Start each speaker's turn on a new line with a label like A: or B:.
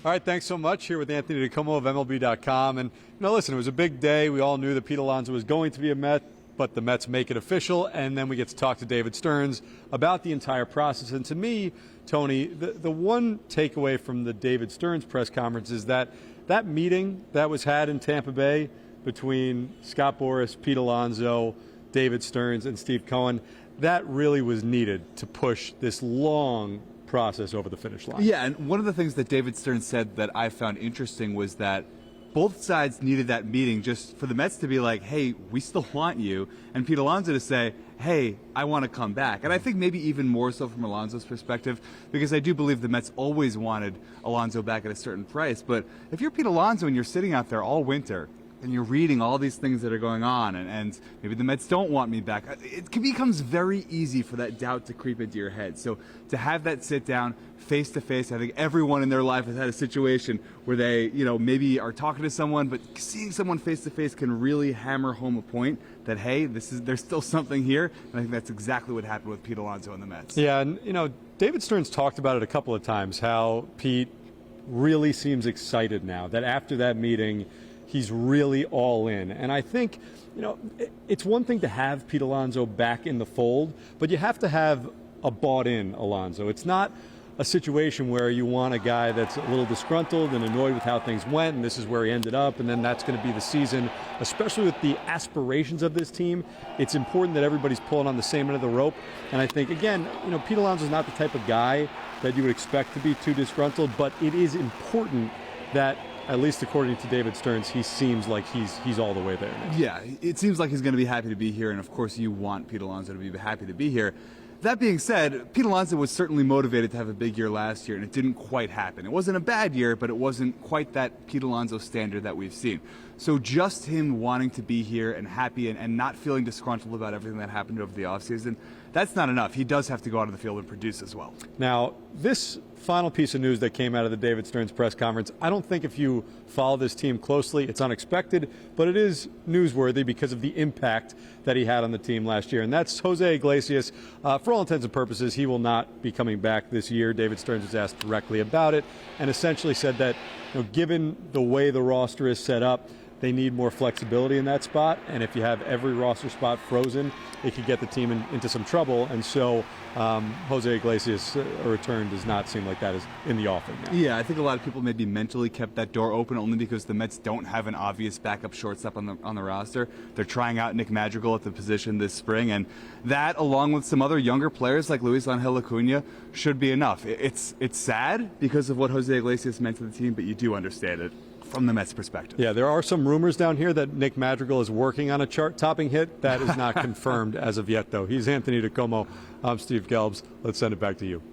A: All right, thanks so much. Here with Anthony DiComo of MLB.com. And, listen, it was a big day. We all knew that Pete Alonso was going to be a Met, but the Mets make it official. And then we get to talk to David Stearns about the entire process. And to me, Tony, the one takeaway from the David Stearns press conference is that meeting that was had in Tampa Bay between Scott Boras, Pete Alonso, David Stearns, and Steve Cohen, that really was needed to push this long process over the finish line.
B: Yeah, and one of the things that David Stearns said that I found interesting was that both sides needed that meeting just for the Mets to be like, hey, we still want you, and Pete Alonso to say, hey, I want to come back. And I think maybe even more so from Alonso's perspective, because I do believe the Mets always wanted Alonso back at a certain price. But if you're Pete Alonso and you're sitting out there all winter, and you're reading all these things that are going on, and maybe the Mets don't want me back, it becomes very easy for that doubt to creep into your head. So to have that sit down face to face, I think everyone in their life has had a situation where they, maybe are talking to someone, but seeing someone face to face can really hammer home a point that, hey, there's still something here. And I think that's exactly what happened with Pete Alonso and the Mets.
A: Yeah, and David Stearns talked about it a couple of times, how Pete really seems excited now that after that meeting, he's really all in. And I think, it's one thing to have Pete Alonso back in the fold, but you have to have a bought-in Alonso. It's not a situation where you want a guy that's a little disgruntled and annoyed with how things went, and this is where he ended up, and then that's going to be the season. Especially with the aspirations of this team, it's important that everybody's pulling on the same end of the rope. And I think, again, Pete Alonso's not the type of guy that you would expect to be too disgruntled, but it is important that, at least according to David Stearns, he seems like he's all the way there now.
B: Yeah, it seems like he's going to be happy to be here, and of course you want Pete Alonso to be happy to be here. That being said, Pete Alonso was certainly motivated to have a big year last year, and it didn't quite happen. It wasn't a bad year, but it wasn't quite that Pete Alonso standard that we've seen. So just him wanting to be here and happy and not feeling disgruntled about everything that happened over the offseason, that's not enough. He does have to go out on the field and produce as well.
A: Now, this final piece of news that came out of the David Stearns press conference, I don't think if you follow this team closely, it's unexpected, but it is newsworthy because of the impact that he had on the team last year. And that's Jose Iglesias. For all intents and purposes, he will not be coming back this year. David Stearns was asked directly about it and essentially said that, given the way the roster is set up, they need more flexibility in that spot, and if you have every roster spot frozen, it could get the team into some trouble. And so Jose Iglesias' return does not seem like that is in the offing now.
B: Yeah, I think a lot of people maybe mentally kept that door open only because the Mets don't have an obvious backup shortstop on the roster. They're trying out Nick Madrigal at the position this spring, and that, along with some other younger players like Luis Angel Acuna, should be enough. It's sad because of what Jose Iglesias meant to the team, but you do understand it from the Mets' perspective.
A: Yeah, there are some rumors down here that Nick Madrigal is working on a chart-topping hit. That is not confirmed as of yet, though. He's Anthony DiComo. I'm Steve Gelbs. Let's send it back to you.